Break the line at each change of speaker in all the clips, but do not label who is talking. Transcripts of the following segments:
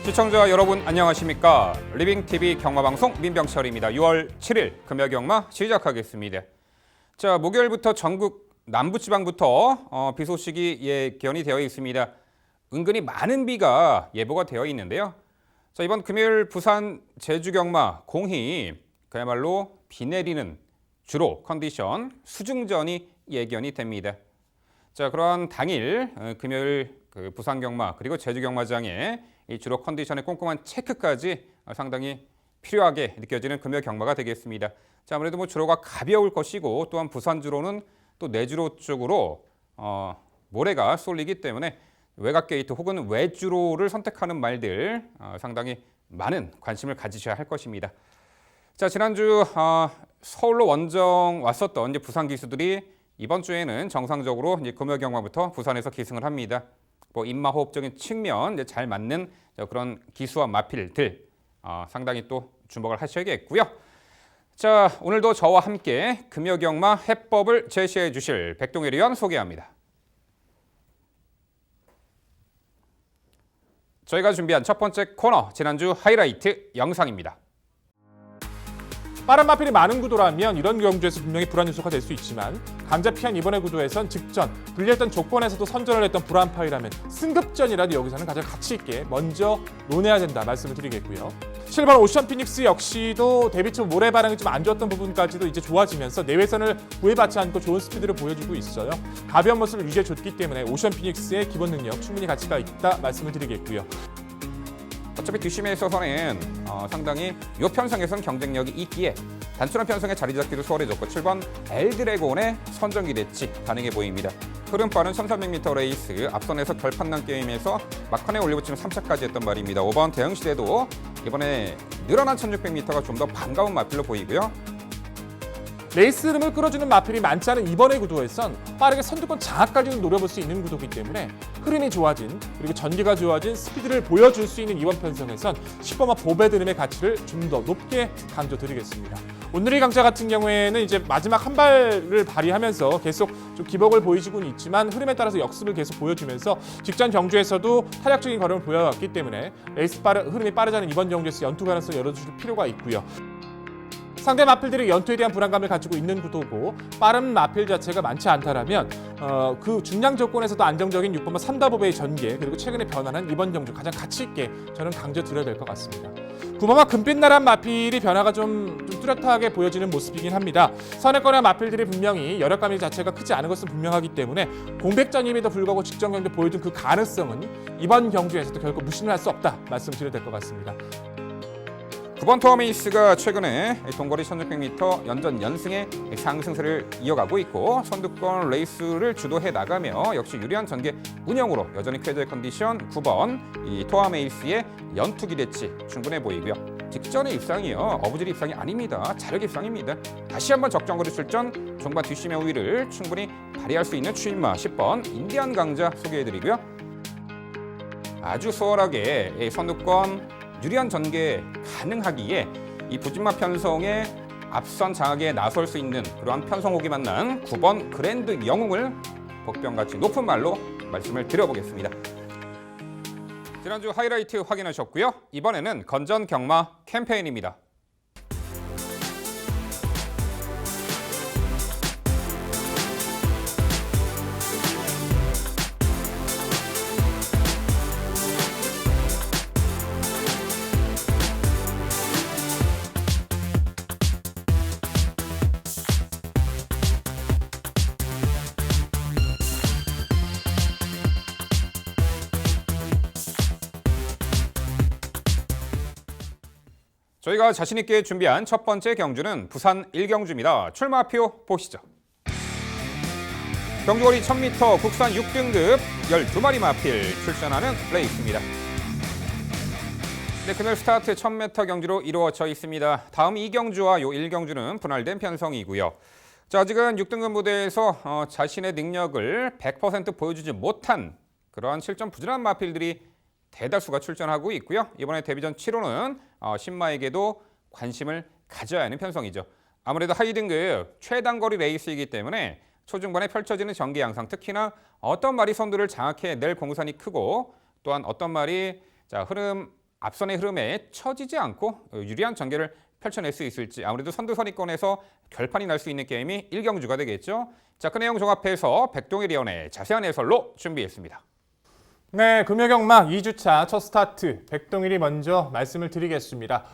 시청자 여러분 안녕하십니까? 리빙TV 경마방송 민병철입니다. 6월 7일 금요경마 시작하겠습니다. 자, 목요일부터 전국 남부지방부터 비 소식이 예견이 되어 있습니다. 은근히 많은 비가 예보가 되어 있는데요. 자, 이번 금요일 부산 제주경마 공히 그야말로 비 내리는 주로 컨디션 수중전이 예견이 됩니다. 자, 그러한 당일 금요일 부산경마 그리고 제주경마장의 이 주로 컨디션의 꼼꼼한 체크까지 상당히 필요하게 느껴지는 금요 경마가 되겠습니다. 자, 아무래도 주로가 가벼울 것이고 또한 부산 주로는 또 내주로 쪽으로 모래가 쏠리기 때문에 외곽 게이트 혹은 외주로를 선택하는 말들 상당히 많은 관심을 가지셔야 할 것입니다. 자, 지난주 서울로 원정 왔었던 이제 부산 기수들이 이번 주에는 정상적으로 이제 금요 경마부터 부산에서 기승을 합니다. 입마호흡적인 측면 이제 잘 맞는 그런 기수와 마필들 상당히 또 주목을 하셔야겠고요. 자, 오늘도 저와 함께 금요경마 해법을 제시해 주실 백동일 의원 소개합니다. 저희가 준비한 첫 번째 코너 지난주 하이라이트 영상입니다.
빠른 마필이 많은 구도라면 이런 경주에서 분명히 불안 요소가 될 수 있지만 강자 피한 이번의 구도에선 직전, 불리했던 조건에서도 선전을 했던 불안파이라면 승급전이라도 여기서는 가장 가치 있게 먼저 논해야 된다 말씀을 드리겠고요. 7번 오션 피닉스 역시도 데뷔 초 모래 반응이 좀 안 좋았던 부분까지도 이제 좋아지면서 내외선을 구애받지 않고 좋은 스피드를 보여주고 있어요. 가벼운 모습을 유지해줬기 때문에 오션 피닉스의 기본 능력 충분히 가치가 있다 말씀을 드리겠고요.
어차피 뒷심에 있어서는 상당히 이 편성에선 경쟁력이 있기에 단순한 편성에 자리 잡기도 수월해졌고 7번 엘드래곤의 선정기 대치 가능해 보입니다. 흐름 빠른 1300m 레이스 앞선에서 결판난 게임에서 막판에 올려붙이면 3차까지 했던 말입니다. 5번 대형시대도 이번에 늘어난 1600m가 좀 더 반가운 마필로 보이고요.
레이스 흐름을 끌어주는 마필이 많지 않은 이번의 구도에선 빠르게 선두권 장악까지도 노려볼 수 있는 구도이기 때문에 흐름이 좋아진 그리고 전개가 좋아진 스피드를 보여줄 수 있는 이번 편성에선 10번마 보배드림의 가치를 좀 더 높게 강조드리겠습니다. 오늘의 강자 같은 경우에는 이제 마지막 한 발을 발휘하면서 계속 좀 기복을 보이시고는 있지만 흐름에 따라서 역습을 계속 보여주면서 직전 경주에서도 탄력적인 걸음을 보여왔기 때문에 흐름이 빠르지 않은 이번 경주에서 연투 가능성을 열어줄 필요가 있고요. 상대 마필들이 연투에 대한 불안감을 가지고 있는 구도고 빠른 마필 자체가 많지 않다라면 그 중량 조건에서도 안정적인 6번마 3다보배의 전개 그리고 최근에 변화는 이번 경주 가장 가치 있게 저는 강조드려야 될 것 같습니다. 9번마 금빛나란 마필이 변화가 좀 뚜렷하게 보여지는 모습이긴 합니다. 선행권의 마필들이 분명히 여력감이 자체가 크지 않은 것은 분명하기 때문에 공백전임에도 불구하고 직전 경주 보여준 그 가능성은 이번 경주에서도 결코 무시를 할 수 없다 말씀드려야 될 것 같습니다.
9번 투어메이스가 최근에 동거리 1600m 연전 연승의 상승세를 이어가고 있고 선두권 레이스를 주도해 나가며 역시 유리한 전개 운영으로 여전히 쾌저의 컨디션 9번 이 투어메이스의 연투 기대치 충분해 보이고요. 직전의 입상이요. 어부질의 입상이 아닙니다. 자력 입상입니다. 다시 한번 적정거리 출전 종반 뒷심의 우위를 충분히 발휘할 수 있는 추임마 10번 인디안 강자 소개해드리고요. 아주 수월하게 선두권 유리한 전개 가능하기에 이 부진마 편성에 앞선 장악에 나설 수 있는 그러한 편성호기 만난 9번 그랜드 영웅을 복병같이 높은 말로 말씀을 드려보겠습니다. 지난주 하이라이트 확인하셨고요. 이번에는 건전 경마 캠페인입니다. 저희가 자신있게 준비한 첫 번째 경주는 부산 1경주입니다. 출마표 보시죠. 경주거리 1000m 국산 6등급 12마리 마필 출전하는 레이스입니다. 네, 금요일 스타트 1000m 경주로 이루어져 있습니다. 다음 2경주와 요 1경주는 분할된 편성이고요. 자, 아직은 6등급 무대에서 자신의 능력을 100% 보여주지 못한 그러한 실전 부진한 마필들이 대다수가 출전하고 있고요. 이번에 데뷔전 7호는 신마에게도 관심을 가져야 하는 편성이죠. 아무래도 하위 등급 최단거리 레이스이기 때문에 초중반에 펼쳐지는 전개 양상, 특히나 어떤 말이 선두를 장악해낼 공산이 크고 또한 어떤 말이 흐름 앞선의 흐름에 처지지 않고 유리한 전개를 펼쳐낼 수 있을지 아무래도 선두 선입권에서 결판이 날 수 있는 게임이 1경주가 되겠죠. 자, 그 내용 종합해서 백동일 위원의 자세한 해설로 준비했습니다.
네, 금요경막 2주차 첫 스타트 백동일이 먼저 말씀을 드리겠습니다.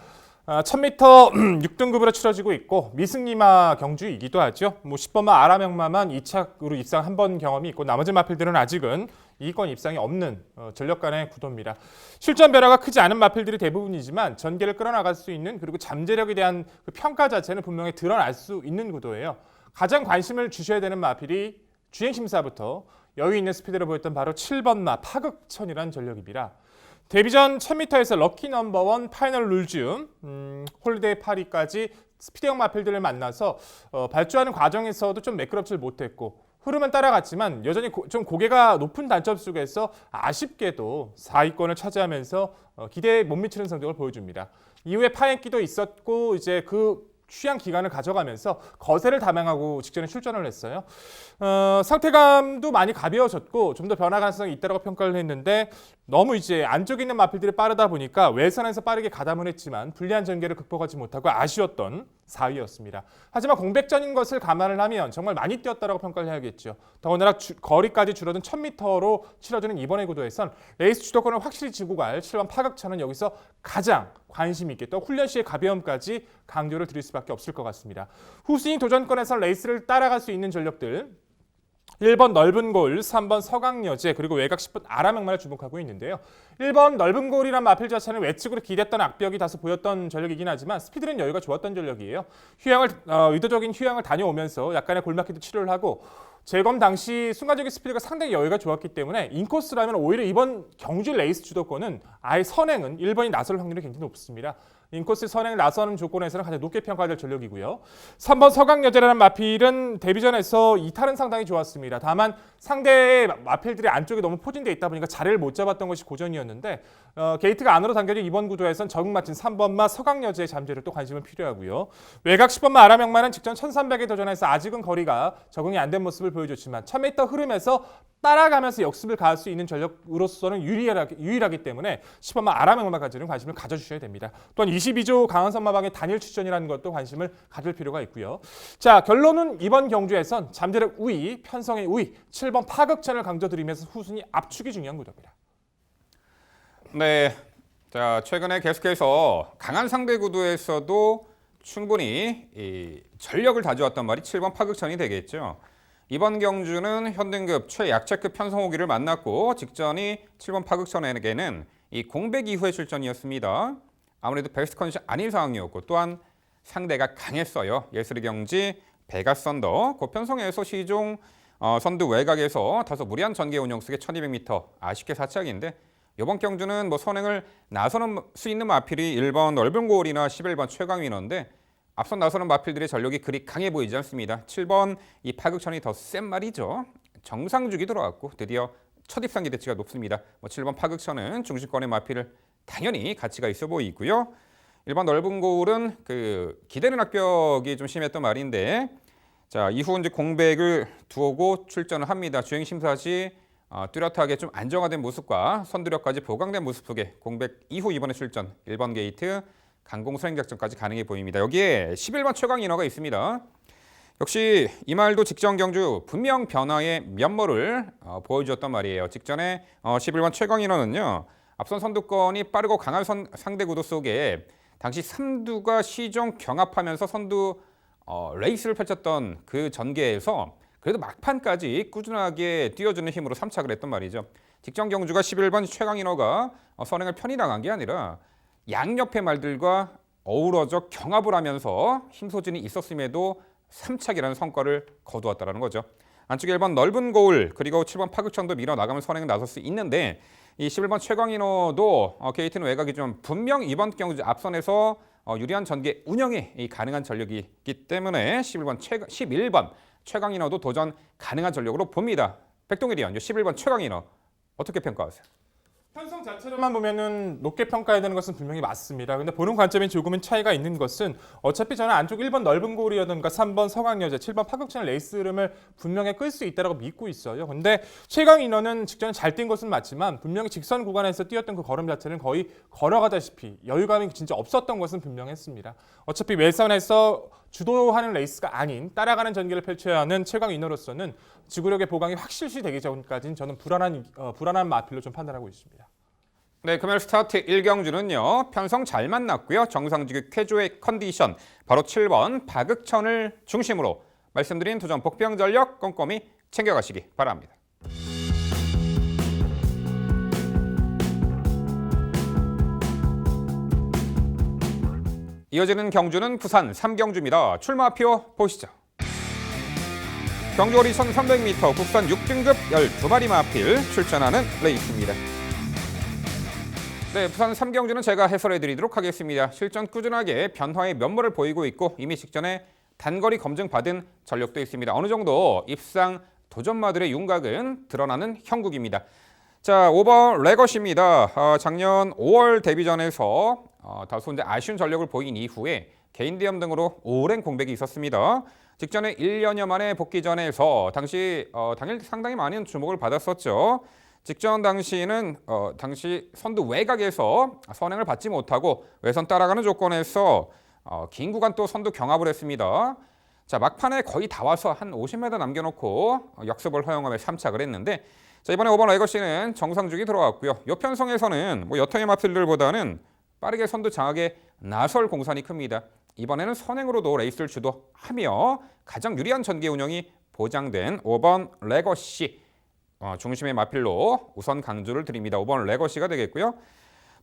1000m 6등급으로 치러지고 있고 미승리마 경주이기도 하죠. 10번마 아람영마만 2착으로 입상 한 번 경험이 있고 나머지 마필들은 아직은 2권 입상이 없는 전력 간의 구도입니다. 실전 변화가 크지 않은 마필들이 대부분이지만 전개를 끌어나갈 수 있는 그리고 잠재력에 대한 그 평가 자체는 분명히 드러날 수 있는 구도예요. 가장 관심을 주셔야 되는 마필이 주행심사부터 여유 있는 스피드를 보였던 바로 7번마 파극천이라는 전력입니다. 데뷔전 1000m에서 럭키 넘버원 파이널 룰즈, 홀리데이 파리까지 스피드형 마필들을 만나서 발주하는 과정에서도 좀 매끄럽지 못했고 흐름은 따라갔지만 여전히 좀 고개가 높은 단점 속에서 아쉽게도 4위권을 차지하면서 기대에 못 미치는 성적을 보여줍니다. 이후에 파행기도 있었고 이제 그 휴양 기간을 가져가면서 거세를 담행하고 직전에 출전을 했어요. 상태감도 많이 가벼워졌고 좀 더 변화 가능성이 있다고 평가를 했는데 너무 이제 안쪽에 있는 마필들이 빠르다 보니까 외선에서 빠르게 가담을 했지만 불리한 전개를 극복하지 못하고 아쉬웠던 4위였습니다. 하지만 공백전인 것을 감안을 하면 정말 많이 뛰었다고 평가를 해야겠죠. 더군다나 거리까지 줄어든 1000m로 치러지는 이번의 구도에선 레이스 주도권을 확실히 쥐고 갈 7번 파극차는 여기서 가장 관심 있게 또 훈련 시의 가벼움까지 강조를 드릴 수밖에 없을 것 같습니다. 후순위 도전권에서 레이스를 따라갈 수 있는 전력들 1번 넓은 골, 3번 서강여제, 그리고 외곽 10번 아람영마를 주목하고 있는데요. 1번 넓은 골이란 마필 자체는 외측으로 기댔던 악벽이 다소 보였던 전력이긴 하지만 스피드는 여유가 좋았던 전력이에요. 의도적인 휴양을 다녀오면서 약간의 골막히도 치료를 하고 재검 당시 순간적인 스피드가 상당히 여유가 좋았기 때문에 인코스라면 오히려 이번 경주 레이스 주도권은 아예 선행은 1번이 나설 확률이 굉장히 높습니다. 인코스 선행을 나서는 조건에서는 가장 높게 평가될 전력이고요. 3번 서강여제라는 마필은 데뷔전에서 이탈은 상당히 좋았습니다. 다만 상대의 마필들이 안쪽에 너무 포진되어 있다 보니까 자리를 못 잡았던 것이 고전이었는데 게이트가 안으로 당겨진 이번 구도에선 적응 마친 3번마 서강여제의 잠재력도 관심은 필요하고요. 외곽 10번마 아람영마는 직전 1300에 도전해서 아직은 거리가 적응이 안 된 모습을 보여줬지만 1000m 흐름에서 따라가면서 역습을 가할 수 있는 전력으로서는 유일하기 때문에 10번마 아람영마까지는 관심을 가져주셔야 됩니다. 또한 22조 강원선마방의 단일 출전이라는 것도 관심을 가질 필요가 있고요. 자, 결론은 이번 경주에선 잠재력 우위, 편성의 우위, 7번 파극천을 강조드리면서 후순위 압축이 중요한 구도입니다.
네, 자 최근에 계속해서 강한 상대 구도에서도 충분히 전력을 다져왔던 말이 7번 파극천이 되겠죠. 이번 경주는 현등급 최약체급 편성호기를 만났고 직전이 7번 파극천에게는 이 공백 이후의 출전이었습니다. 아무래도 베스트 컨디션 아닌 상황이었고 또한 상대가 강했어요. 예스리 경지 베가스 선더 고편성에서 시종 선두 외곽에서 다소 무리한 전개 운영 속에 1200m 아쉽게 사착인데 이번 경주는 선행을 나서는 수 있는 마필이 1번 넓은 골이나 11번 최강위너인데 앞선 나서는 마필들의 전력이 그리 강해 보이지 않습니다. 7번 이 파극천이 더 센 말이죠. 정상주기 들어왔고 드디어 첫 입상 기대치가 높습니다. 7번 파극천은 중심권의 마필을 당연히 가치가 있어 보이고요. 1번 넓은 골은 기대는 악벽이 좀 심했던 말인데 자 이후 이제 공백을 두고 출전을 합니다. 주행 심사 시 뚜렷하게 좀 안정화된 모습과 선두력까지 보강된 모습 속에 공백 이후 이번에 출전 1번 게이트 강공 수행 작전까지 가능해 보입니다. 여기에 11번 최강인어가 있습니다. 역시 이 말도 직전 경주 분명 변화의 면모를 보여주었단 말이에요. 직전에 11번 최강인어는요. 앞선 선두권이 빠르고 강한 상대 구도 속에 당시 3두가 시종 경합하면서 선두 레이스를 펼쳤던 그 전개에서 그래도 막판까지 꾸준하게 뛰어주는 힘으로 3착을 했던 말이죠. 직전 경주가 11번 최강인어가 선행을 편히 당한 게 아니라 양옆의 말들과 어우러져 경합을 하면서 힘소진이 있었음에도 3착이라는 성과를 거두었다는 거죠. 안쪽에 1번 넓은 거울 그리고 7번 파극천도 밀어나가면 선행을 나설 수 있는데 이 11번 최강인어도 게이트는 외곽이 좀 분명 이번 경주 앞선에서 유리한 전개 운영에 가능한 전력이기 때문에 11번 최강인어도 도전 가능한 전력으로 봅니다. 백동일이 현재 11번 최강인어 어떻게 평가하세요?
편성 자체로만 보면은 높게 평가해야 되는 것은 분명히 맞습니다. 근데 보는 관점이 조금은 차이가 있는 것은 어차피 저는 안쪽 1번 넓은 골이라든가 3번 서강여제, 7번 파격찬 레이스 흐름을 분명히 끌 수 있다고 믿고 있어요. 근데 최강 인원은 직전에 잘 뛴 것은 맞지만 분명히 직선 구간에서 뛰었던 그 걸음 자체는 거의 걸어가다시피 여유감이 진짜 없었던 것은 분명했습니다. 어차피 외선에서 주도하는 레이스가 아닌 따라가는 전개를 펼쳐야 하는 최강 인원으로서는 지구력의 보강이 확실시 되기 전까지는 저는 불안한 마필로 좀 판단하고 있습니다.
네, 금요일 스타트 1경주는요. 편성 잘 만났고요. 정상직의 쾌조의 컨디션, 바로 7번 박흑천을 중심으로 말씀드린 도전 복병 전력 꼼꼼히 챙겨가시기 바랍니다. 이어지는 경주는 부산 3경주입니다. 출마표 보시죠. 경주거리 1300m 국산 6등급 12마리 마필 출전하는 레이스입니다. 네, 부산 3경주는 제가 해설해드리도록 하겠습니다. 실전 꾸준하게 변화의 면모를 보이고 있고 이미 직전에 단거리 검증받은 전력도 있습니다. 어느 정도 입상 도전마들의 윤곽은 드러나는 형국입니다. 자, 5번 레거시입니다. 작년 5월 데뷔전에서 다소 이제 아쉬운 전력을 보인 이후에 개인 대염 등으로 오랜 공백이 있었습니다. 직전에 1년여 만에 복귀전에서 당시 당일 상당히 많은 주목을 받았었죠. 직전 당시는 당시 선두 외곽에서 선행을 받지 못하고 외선 따라가는 조건에서 긴 구간 또 선두 경합을 했습니다. 자, 막판에 거의 다 와서 한 50m 남겨놓고 역습을 허용하며 3착을 했는데 자, 이번에 5번 레거시는 정상죽이 들어왔고요. 요 편성에서는 여타의 마필들보다는 빠르게 선두 장악에 나설 공산이 큽니다. 이번에는 선행으로도 레이스를 주도하며 가장 유리한 전개 운영이 보장된 5번 레거시 중심의 마필로 우선 강조를 드립니다. 5번 레거시가 되겠고요.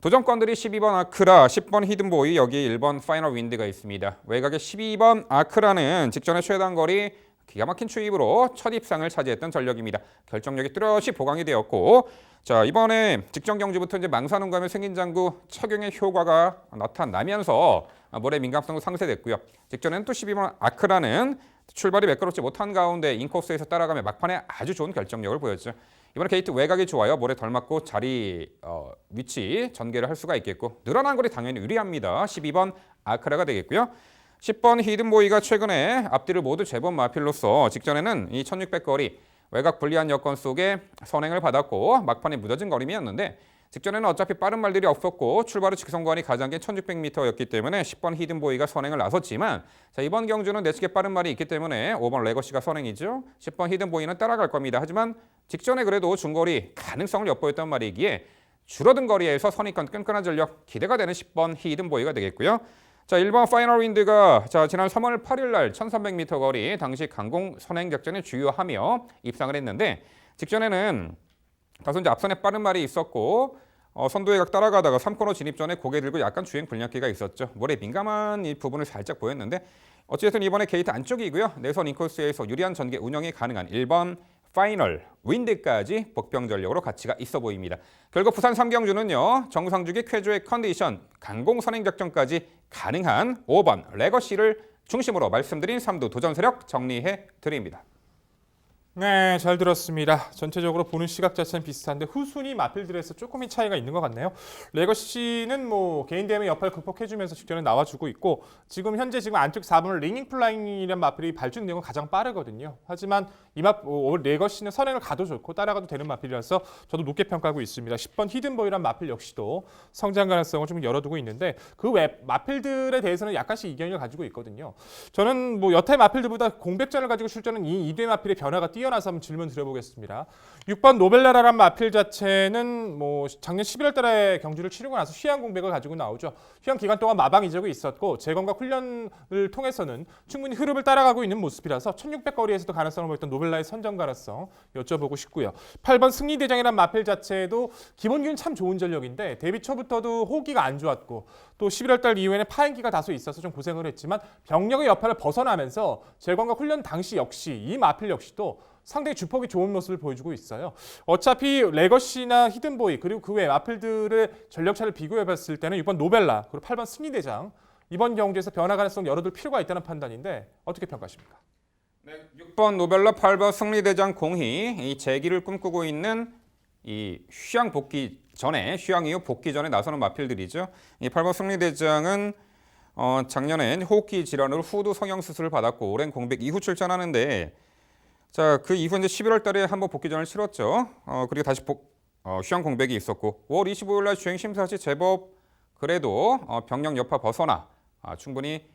도전권들이 12번 아크라, 10번 히든보이, 여기 1번 파이널 윈드가 있습니다. 외곽의 12번 아크라는 직전의 최단 거리 기가 막힌 추입으로 첫 입상을 차지했던 전력입니다. 결정력이 뚜렷이 보강이 되었고 자, 이번에 직전 경주부터 이제 망사능감의 생긴장구 착용의 효과가 나타나면서 모래 민감성도 상쇄됐고요. 직전에는 또 12번 아크라는 출발이 매끄럽지 못한 가운데 인코스에서 따라가며 막판에 아주 좋은 결정력을 보였죠. 이번에 게이트 외곽이 좋아요. 모래 덜 맞고 자리 위치 전개를 할 수가 있겠고 늘어난 거리 당연히 유리합니다. 12번 아크라가 되겠고요. 10번 히든보이가 최근에 앞뒤를 모두 재본 마필로서 직전에는 이 1600 거리 외곽 불리한 여건 속에 선행을 받았고 막판에 무뎌진 거림이었는데 직전에는 어차피 빠른 말들이 없었고 출발 후 직선거리 가장 긴 1600m였기 때문에 10번 히든보이가 선행을 나섰지만 자, 이번 경주는 내측에 빠른 말이 있기 때문에 5번 레거시가 선행이죠. 10번 히든보이는 따라갈 겁니다. 하지만 직전에 그래도 중거리 가능성을 엿보였던 말이기에 줄어든 거리에서 선입관 끈끈한 전력 기대가 되는 10번 히든보이가 되겠고요. 자, 1번 파이널 윈드가 지난 3월 8일 날 1300m 거리 당시 강공 선행 작전에 주요하며 입상을 했는데 직전에는 다소 이제 앞선에 빠른 말이 있었고 선두 외곽 따라가다가 3코너 진입 전에 고개 들고 약간 주행 불량기가 있었죠. 모래 민감한 이 부분을 살짝 보였는데 어쨌든 이번에 게이트 안쪽이고요. 내선 인코스에서 유리한 전개 운영이 가능한 1번 파이널 윈드까지 복병 전력으로 가치가 있어 보입니다. 결국 부산 3경주는요. 정상주기 쾌조의 컨디션, 강공 선행 작전까지 가능한 5번 레거시를 중심으로 말씀드린 3두 도전 세력 정리해 드립니다.
네, 잘 들었습니다. 전체적으로 보는 시각 자체는 비슷한데 후순위 마필들에서 조금의 차이가 있는 것 같네요. 레거시는 개인 대회의 여파를 극복해주면서 직전에 나와주고 있고 지금 안쪽 4번을 링잉 플라잉이라는 마필이 발주 능력은 가장 빠르거든요. 하지만 레거시는 선행을 가도 좋고 따라가도 되는 마필이라서 저도 높게 평가하고 있습니다. 10번 히든보이란 마필 역시도 성장 가능성을 좀 열어두고 있는데 그 외 마필들에 대해서는 약간씩 이견을 가지고 있거든요. 저는 여타의 마필들보다 공백전을 가지고 출전은 이 2대 마필의 변화가 뛰어나서 한번 질문 드려보겠습니다. 6번 노벨라라란 마필 자체는 작년 11월 달에 경주를 치르고 나서 휴양 공백을 가지고 나오죠. 휴양 기간 동안 마방 이적이 있었고 재검과 훈련을 통해서는 충분히 흐름을 따라가고 있는 모습이라서 1600 거리에서도 가능성을 보였던 노벨라의 선정 가능성 여쭤보고 싶고요. 8번 승리대장이란 마필 자체도 기본기는 참 좋은 전력인데 데뷔 초부터도 호기가 안 좋았고 또 11월 달 이후에는 파행기가 다소 있어서 좀 고생을 했지만 병력의 여파를 벗어나면서 재검과 훈련 당시 역시 이 마필 역시도 상당히 주폭이 좋은 모습을 보여주고 있어요. 어차피 레거시나 히든보이 그리고 그 외 마필들의 전력차를 비교해봤을 때는 6번 노벨라 그리고 8번 승리대장 이번 경주에서 변화 가능성 열어둘 필요가 있다는 판단인데 어떻게 평가하십니까?
네, 6번 노벨라 8번 승리대장 공희 이 재기를 꿈꾸고 있는 이 휴양 복귀 전에, 휴양 이후 복귀 전에 나서는 마필들이죠. 이 8번 승리대장은 작년엔 호흡기 질환으로 후두 성형 수술을 받았고 오랜 공백 이후 출전하는데, 자, 그 이후 이제 11월 달에 한번 복귀전을 치렀죠. 그리고 다시 휴양 공백이 있었고 5월 25일 날 주행 심사 시 제법 그래도 병력 여파 벗어나 충분히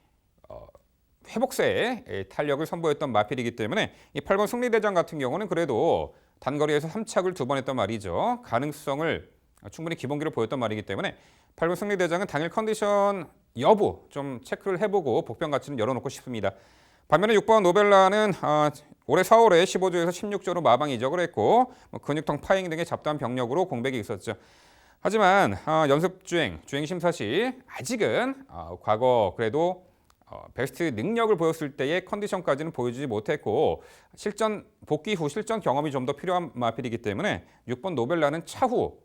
회복세의 탄력을 선보였던 마필이기 때문에 이 8번 승리대장 같은 경우는 그래도 단거리에서 3착을 2번 했단 말이죠. 가능성을 충분히 기본기를 보였단 말이기 때문에 8번 승리대장은 당일 컨디션 여부 좀 체크를 해보고 복병 가치는 열어놓고 싶습니다. 반면에 6번 노벨라는 올해 4월에 15조에서 16조로 마방 이적을 했고 근육통 파행 등의 잡다한 병력으로 공백이 있었죠. 하지만 연습 주행 심사 시 아직은 과거 그래도 베스트 능력을 보였을 때의 컨디션까지는 보여주지 못했고 복귀 후 실전 경험이 좀 더 필요한 마필이기 때문에 6번 노벨라는 차후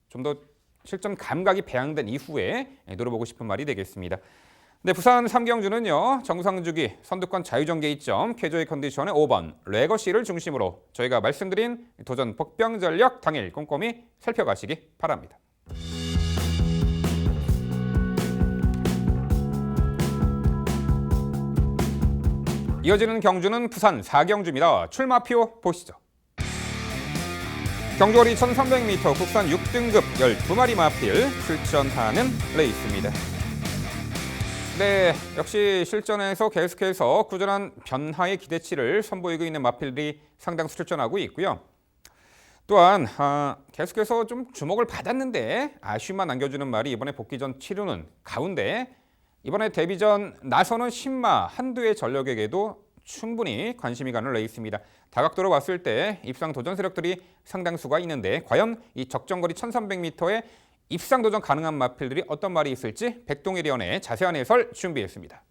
좀 더 실전 감각이 배양된 이후에 노려보고 싶은 말이 되겠습니다. 네, 부산 3경주는요. 정상주기 선두권 자유전 개이점 캐조의 컨디션의 5번 레거시를 중심으로 저희가 말씀드린 도전 복병 전력 당일 꼼꼼히 살펴가시기 바랍니다. 이어지는 경주는 부산 4경주입니다. 출마표 보시죠. 경주거리 1300m 국산 6등급 12마리 마필 출전하는 레이스입니다. 네, 역시 실전에서 계속해서 꾸준한 변화의 기대치를 선보이고 있는 마필들이 상당수 출전하고 있고요. 또한 계속해서 좀 주목을 받았는데 아쉬움만 남겨주는 말이 이번에 복귀전 치르는 가운데 이번에 데뷔전 나서는 신마 한두의 전력에게도 충분히 관심이 가는 레이스입니다. 다각도로 봤을 때 입상 도전 세력들이 상당수가 있는데 과연 이 적정거리 1300m에 입상 도전 가능한 마필들이 어떤 말이 있을지 백동일위원의 자세한 해설 준비했습니다.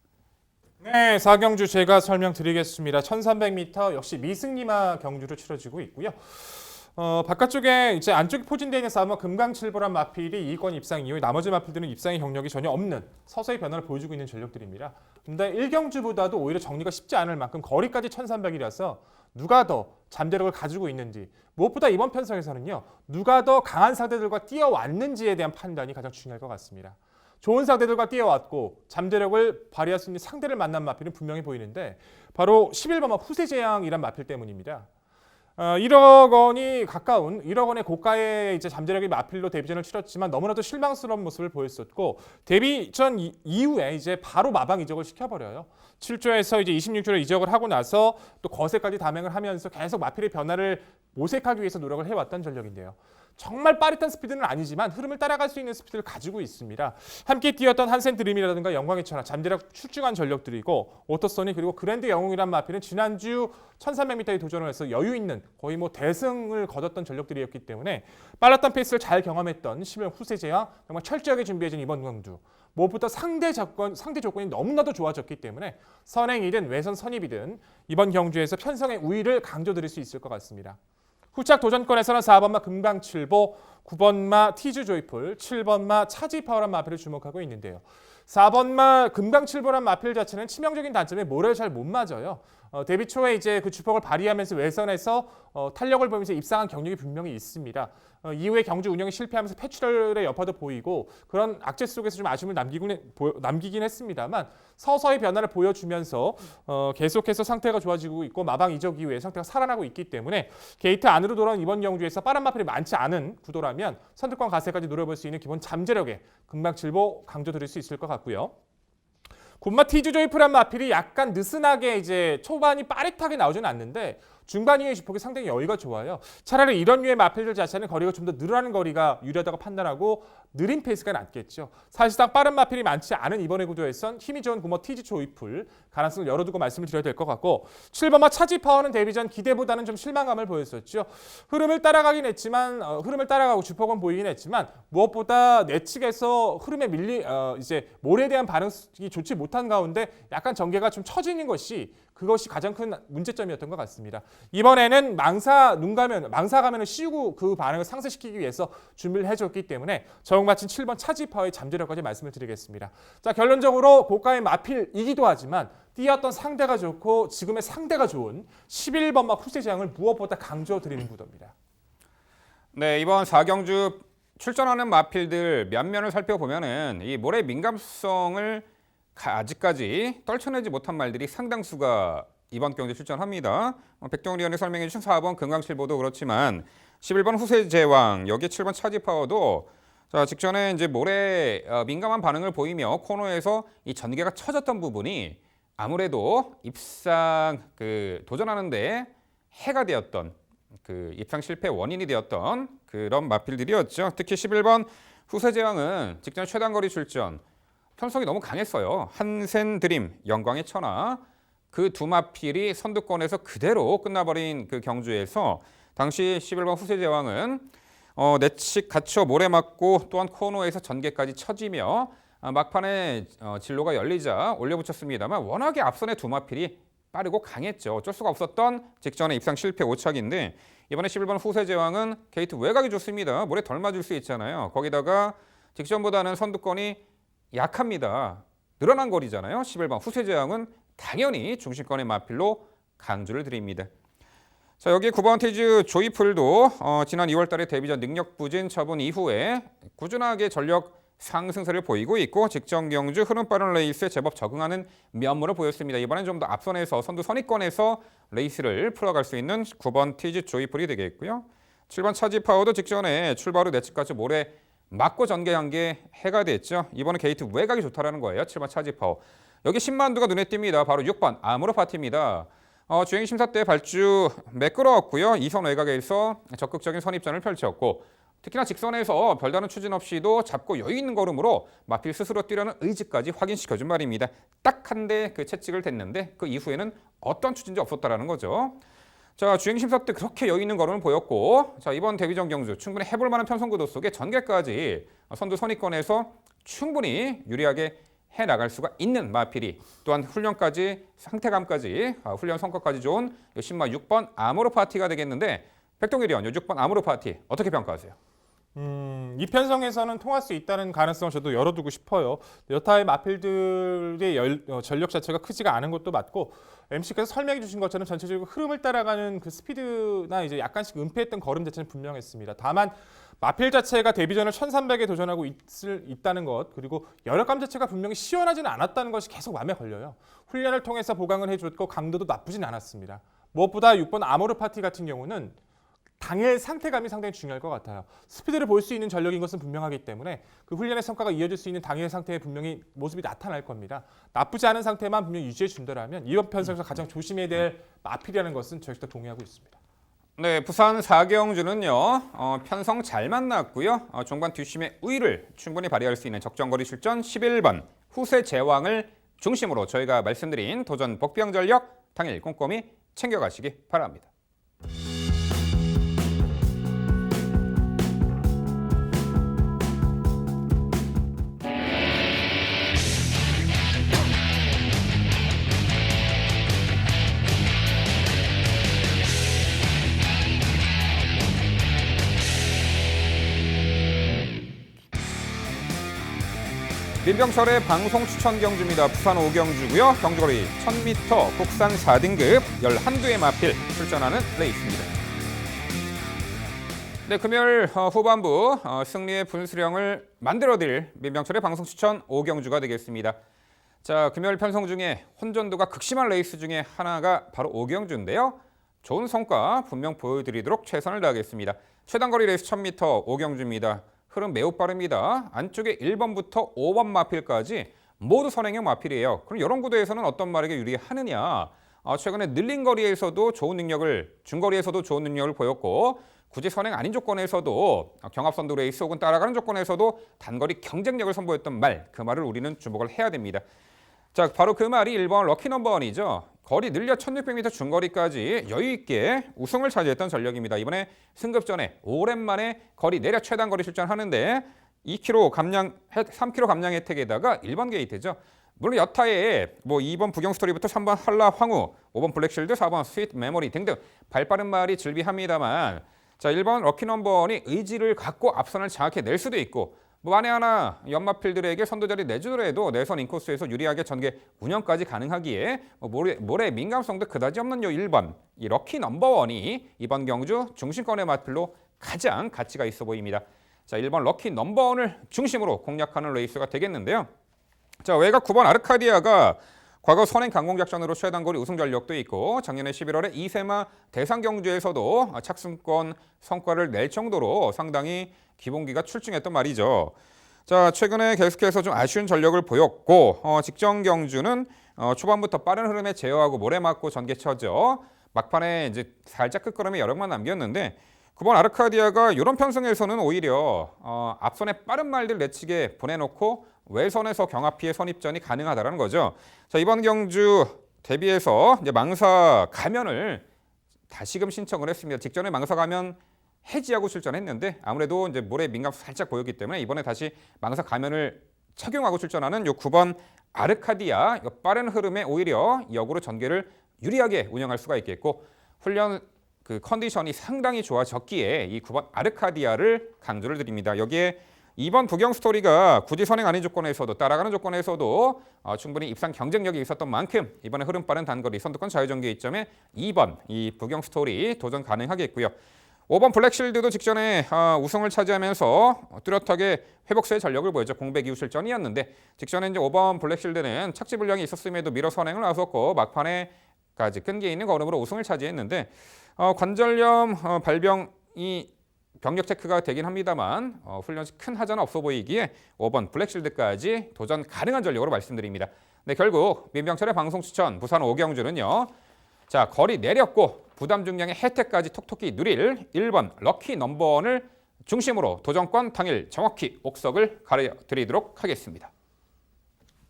네, 4경주 제가 설명드리겠습니다. 1300m 역시 미승리마 경주로 치러지고 있고요. 바깥쪽에 이제 안쪽에 포진되어 있는 싸움은 금강칠보란 마필이 2권 입상 이후에 나머지 마필들은 입상의 경력이 전혀 없는 서서히 변화를 보여주고 있는 전력들입니다. 근데 1경주보다도 오히려 정리가 쉽지 않을 만큼 거리까지 1300이라서 누가 더 잠재력을 가지고 있는지, 무엇보다 이번 편성에서는요. 누가 더 강한 상대들과 뛰어왔는지에 대한 판단이 가장 중요할 것 같습니다. 좋은 상대들과 뛰어왔고 잠재력을 발휘할 수 있는 상대를 만난 마필은 분명히 보이는데 바로 11번마 후세재앙이란 마필 때문입니다. 1억 원이 가까운 1억 원의 고가의 이제 잠재력의 마필로 데뷔전을 치렀지만 너무나도 실망스러운 모습을 보였었고 데뷔전 이후에 이제 바로 마방 이적을 시켜버려요. 7조에서 이제 26조로 이적을 하고 나서 또 거세까지 담행을 하면서 계속 마필의 변화를 모색하기 위해서 노력을 해왔던 전력인데요. 정말 빠릿한 스피드는 아니지만 흐름을 따라갈 수 있는 스피드를 가지고 있습니다. 함께 뛰었던 한센 드림이라든가 영광의 천하, 잠재력 출중한 전력들이고 오토소니 그리고 그랜드 영웅이란 마필은 지난주 1300m에 도전을 해서 여유 있는 거의 뭐 대승을 거뒀던 전력들이었기 때문에 빨랐던 페이스를 잘 경험했던 11번 후세제와 정말 철저하게 준비해진 이번 경주. 무엇보다 상대 조건이 너무나도 좋아졌기 때문에 선행이든 외선 선입이든 이번 경주에서 편성의 우위를 강조드릴 수 있을 것 같습니다. 후착 도전권에서는 4번마 금강칠보, 9번마 티즈 조이풀, 7번마 차지파워란 마필을 주목하고 있는데요. 4번마 금강칠보란 마필 자체는 치명적인 단점에 모래를 잘 못 맞아요. 데뷔 초에 이제 그 주폭을 발휘하면서 외선에서 탄력을 보이면서 입상한 경력이 분명히 있습니다. 이후에 경주 운영이 실패하면서 패출혈의 여파도 보이고 그런 악재 속에서 좀 아쉬움을 남기긴 했습니다만 서서히 변화를 보여주면서 계속해서 상태가 좋아지고 있고 마방 이적 이후에 상태가 살아나고 있기 때문에 게이트 안으로 돌아온 이번 경주에서 빠른 마필이 많지 않은 구도라면 선두권 가세까지 노려볼 수 있는 기본 잠재력에 금강칠보 강조드릴 수 있을 것 같고요. 굿마 티즈 조이풀한 마필이 약간 느슨하게 이제 초반이 빠릿하게 나오지는 않는데 중반 이후의 주폭이 상당히 여유가 좋아요. 차라리 이런 류의 마필들 자체는 거리가 좀 더 늘어나는 거리가 유리하다고 판단하고 느린 페이스가 낫겠죠. 사실상 빠른 마필이 많지 않은 이번의 구도에선 힘이 좋은 굿마 티즈 조이풀 가능성을 열어두고 말씀을 드려야 될 것 같고 7번마 차지파워는 데뷔전 기대보다는 좀 실망감을 보였었죠. 흐름을 따라가긴 했지만 흐름을 따라가고 주폭은 보이긴 했지만 무엇보다 내측에서 흐름에 이제 몰에 대한 반응이 좋지 못한 가운데 약간 전개가 좀 처지는 그것이 가장 큰 문제점이었던 것 같습니다. 이번에는 망사 가면을 씌우고 그 반응을 상쇄시키기 위해서 준비를 해줬기 때문에 적응 마친 7번 차지파워의 잠재력까지 말씀을 드리겠습니다. 자, 결론적으로 고가의 마필이기도 하지만 뛰었던 상대가 좋고 지금의 상대가 좋은 11번마 후세장을 무엇보다 강조드리는 구도입니다.
네, 이번 4경주 출전하는 마필들 면면을 살펴보면은 이 모래 민감성을 아직까지 떨쳐내지 못한 말들이 상당수가 이번 경주에 출전합니다. 백동훈 위원이 설명해 주신 4번 금강칠보도 그렇지만 11번 후세제왕, 여기 7번 차지파워도 자, 직전에 이제 모래 민감한 반응을 보이며 코너에서 이 전개가 처졌던 부분이 아무래도 입상 도전하는데 해가 되었던 입상 실패 원인이 되었던 그런 마필들이었죠. 특히 11번 후세제왕은 직전 최단거리 출전 편성이 너무 강했어요. 한센 드림, 영광의 천하 그 두 마필이 선두권에서 그대로 끝나버린 그 경주에서 당시 11번 후세제왕은 내측 갇혀 모래 맞고 또한 코너에서 전개까지 처지며 막판에 진로가 열리자 올려붙였습니다만 워낙에 앞선의 두 마필이 빠르고 강했죠. 어쩔 수가 없었던 직전의 입상 실패 오착인데 이번에 11번 후세제왕은 게이트 외곽이 좋습니다. 모래 덜 맞을 수 있잖아요. 거기다가 직전보다는 선두권이 약합니다. 늘어난 거리잖아요. 11번 후세제왕은 당연히 중심권의 마필로 강조를 드립니다. 자, 여기 9번 티즈 조이풀도 지난 2월 달에 데뷔전 능력 부진 처분 이후에 꾸준하게 전력 상승세를 보이고 있고 직전 경주 흐름 빠른 레이스에 제법 적응하는 면모를 보였습니다. 이번엔 좀 더 앞선에서 선두 선입권에서 레이스를 풀어갈 수 있는 9번 티즈 조이풀이 되겠고요. 7번 차지파워도 직전에 출발 후 내측까지 모래 맞고 전개한 게 해가 됐죠. 이번은 게이트 외곽이 좋다라는 거예요. 7번 차지파워. 여기 10만두가 눈에 띕니다. 바로 6번 아무로 파티입니다. 주행 심사 때 발주 매끄러웠고요. 2선 외곽에서 적극적인 선입전을 펼쳤고 특히나 직선에서 별다른 추진 없이도 잡고 여유 있는 걸음으로 마필 스스로 뛰려는 의지까지 확인시켜준 말입니다. 딱 한 대 그 채찍을 댔는데 그 이후에는 어떤 추진도 없었다라는 거죠. 자, 주행 심사 때 그렇게 여유 있는 걸음을 보였고 자, 이번 데뷔전 경주 충분히 해볼 만한 편성 구도 속에 전개까지 선두 선입권에서 충분히 유리하게 해나갈 수가 있는 마필이 또한 훈련까지 상태감까지 훈련 성과까지 좋은 신마 6번 아모르 파티가 되겠는데 백동일 위원 6번 아모르 파티 어떻게 평가하세요?
이 편성에서는 통할 수 있다는 가능성을 저도 열어두고 싶어요. 여타의 마필들의 전력 자체가 크지가 않은 것도 맞고 MC께서 설명해 주신 것처럼 전체적으로 흐름을 따라가는 그 스피드나 이제 약간씩 은폐했던 걸음 자체는 분명했습니다. 다만 마필 자체가 데뷔전을 1300에 도전하고 있다는 것 그리고 여력감 자체가 분명히 시원하지는 않았다는 것이 계속 마음에 걸려요. 훈련을 통해서 보강을 해줬고 강도도 나쁘진 않았습니다. 무엇보다 6번 아모르 파티 같은 경우는 당일 상태감이 상당히 중요할 것 같아요. 스피드를 볼 수 있는 전력인 것은 분명하기 때문에 그 훈련의 성과가 이어질 수 있는 당일 상태에 분명히 모습이 나타날 겁니다. 나쁘지 않은 상태만 분명히 유지해 준다면 이번 편성에서 가장 조심해야 될 마필이라는 것은 저 역시도 동의하고 있습니다.
네, 부산 4경주는요 편성 잘 만났고요. 종반 뒷심의 우위를 충분히 발휘할 수 있는 적정거리 출전 11번 후세제왕을 중심으로 저희가 말씀드린 도전 복병 전력 당일 꼼꼼히 챙겨가시기 바랍니다. 민병철의 방송 추천 경주입니다. 부산 5경주고요. 경주거리 1000m 국산 4등급 11두의 마필 출전하는 레이스입니다. 네, 금요일 후반부 승리의 분수령을 만들어드릴 민병철의 방송 추천 5경주가 되겠습니다. 자, 금요일 편성 중에 혼전도가 극심한 레이스 중에 하나가 바로 5경주인데요. 좋은 성과 분명 보여드리도록 최선을 다하겠습니다. 최단거리 레이스 1000m 5경주입니다. 흐름 매우 빠릅니다. 안쪽에 1번부터 5번 마필까지 모두 선행형 마필이에요. 그럼 이런 구도에서는 어떤 말에게 유리하느냐? 최근에 늘린 거리에서도 좋은 능력을, 중거리에서도 좋은 능력을 보였고 굳이 선행 아닌 조건에서도 경합선두 레이스 혹은 따라가는 조건에서도 단거리 경쟁력을 선보였던 말, 그 말을 우리는 주목을 해야 됩니다. 자, 바로 그 말이 1번 럭키 넘버원이죠. 거리 늘려 1600m 중거리까지 여유있게 우승을 차지했던 전력입니다. 이번에 승급전에 오랜만에 거리 내려 최단거리 출전하는데 2km 감량, 3km 감량 혜택에다가 1번 게이트죠. 물론 여타에 2번 부경스토리부터 3번 한라 황후, 5번 블랙실드, 4번 스윗 메모리 등등 발빠른 말이 즐비합니다만 자, 1번 럭키 넘버원이 의지를 갖고 앞선을 장악해 낼 수도 있고 만에 하나 연마필들에게 선두자리 내주더라도 내선 인코스에서 유리하게 전개 운영까지 가능하기에 모래 민감성도 그다지 없는 요 1번 이 럭키 넘버원이 이번 경주 중심권의 마필로 가장 가치가 있어 보입니다. 자, 1번 럭키 넘버원을 중심으로 공략하는 레이스가 되겠는데요. 자, 외곽 9번 아르카디아가 과거 선행 강공작전으로 최단거리 우승 전력도 있고 작년에 11월에 이세마 대상 경주에서도 착승권 성과를 낼 정도로 상당히 기본기가 출중했던 말이죠. 자, 최근에 계속해서 좀 아쉬운 전력을 보였고 직전 경주는 초반부터 빠른 흐름에 제어하고 모래 맞고 전개 쳐져 막판에 이제 살짝 끝걸음에 여력만 남겼는데 9번 아르카디아가 이런 편성에서는 오히려 앞선에 빠른 말들 내치게 보내놓고 외선에서 경합 피해 선입전이 가능하다는 거죠. 자, 이번 경주 대비해서 이제 망사 가면을 다시금 신청을 했습니다. 직전에 망사 가면 해지하고 출전했는데 아무래도 이제 모래 민감수 살짝 보였기 때문에 이번에 다시 망사 가면을 착용하고 출전하는 요 9번 아르카디아 요 빠른 흐름에 오히려 역으로 전개를 유리하게 운영할 수가 있겠고 훈련 그 컨디션이 상당히 좋아졌기에 이 9번 아르카디아를 강조를 드립니다. 여기에 2번 부경 스토리가 굳이 선행 아닌 조건에서도 따라가는 조건에서도 충분히 입상 경쟁력이 있었던 만큼 이번에 흐름 빠른 단거리 선두권 자유전개 이점에 2번 이 부경 스토리 도전 가능하겠고요. 5번 블랙실드도 직전에 우승을 차지하면서 뚜렷하게 회복세의 전력을 보였죠. 공백 이후 실전이었는데 직전에 이제 5번 블랙실드는 착지 불량이 있었음에도 밀어 선행을 나섰고 막판에까지 끈기 있는 걸음으로 우승을 차지했는데 관절염 발병이 병력 체크가 되긴 합니다만 훈련 시 큰 하자는 없어 보이기에 5번 블랙실드까지 도전 가능한 전력으로 말씀드립니다. 네, 결국 민병철의 방송 추천 부산 오경주는요. 자, 거리 내렸고 부담 중량의 혜택까지 톡톡히 누릴 1번 럭키 넘버원을 중심으로 도전권 당일 정확히 옥석을 가려드리도록 하겠습니다.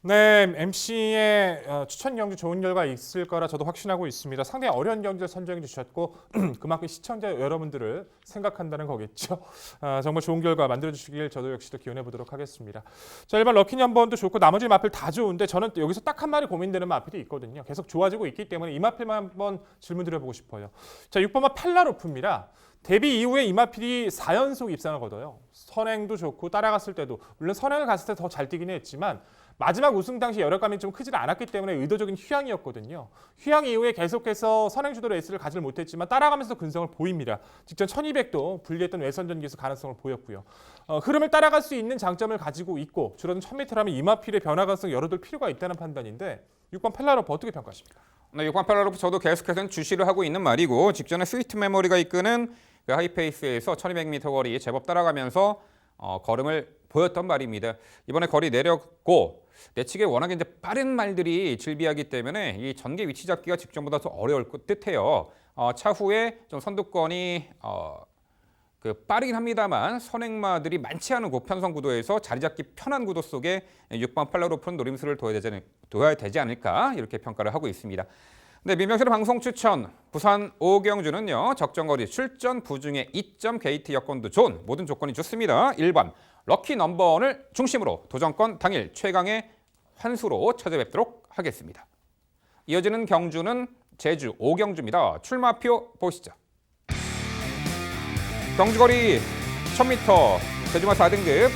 네, MC의 추천 경주 좋은 결과 있을 거라 저도 확신하고 있습니다. 상당히 어려운 경주를 선정해 주셨고 그만큼 시청자 여러분들을 생각한다는 거겠죠. 정말 좋은 결과 만들어 주시길 저도 역시도 기원해 보도록 하겠습니다. 자, 일반 럭키 넘버원도 좋고 나머지 마필 다 좋은데 저는 여기서 딱 한 마리 고민되는 마필이 있거든요. 계속 좋아지고 있기 때문에 이 마필만 한번 질문 드려보고 싶어요. 자, 6번마 펠라로프입니다. 데뷔 이후에 이마필이 4연속 입상을 거둬요. 선행도 좋고 따라갔을 때도 물론 선행을 갔을 때 더 잘 뛰긴 했지만 마지막 우승 당시 여력감이 좀 크지 않았기 때문에 의도적인 휴양이었거든요. 휴양 이후에 계속해서 선행주도 레이스를 가지를 못했지만 따라가면서 근성을 보입니다. 직전 1200도 불리했던 외선전기에서 가능성을 보였고요. 흐름을 따라갈 수 있는 장점을 가지고 있고 줄어든 1000m라면 이마필의 변화 가능성 열어둘 필요가 있다는 판단인데 6번 펠라로프 어떻게 평가하십니까?
네, 6번 펠라로프 저도 계속해서 주시를 하고 있는 말이고 직전에 스위트 메모리가 이끄는 그 하이페이스에서 1200m 거리 제법 따라가면서 걸음을 보였던 말입니다. 이번에 거리 내렸고 내치기에 워낙에 이제 빠른 말들이 질비하기 때문에 이 전개 위치 잡기가 직전보다 더 어려울 듯해요. 차후에 좀 선두권이 그 빠르긴 합니다만 선행마들이 많지 않은 고편성 구도에서 자리 잡기 편한 구도 속에 6번 펠라로프는 노림수를 둬야 되지 않을까 이렇게 평가를 하고 있습니다. 네, 민병철의 방송 추천 부산 오경주는요. 적정거리 출전 부중에 2점 게이트 여건도 좋은 모든 조건이 좋습니다. 1번 럭키 넘버원을 중심으로 도전권 당일 최강의 환수로 찾아뵙도록 하겠습니다. 이어지는 경주는 제주 오경주입니다. 출마표 보시죠. 경주거리 1000m 제주마 4등급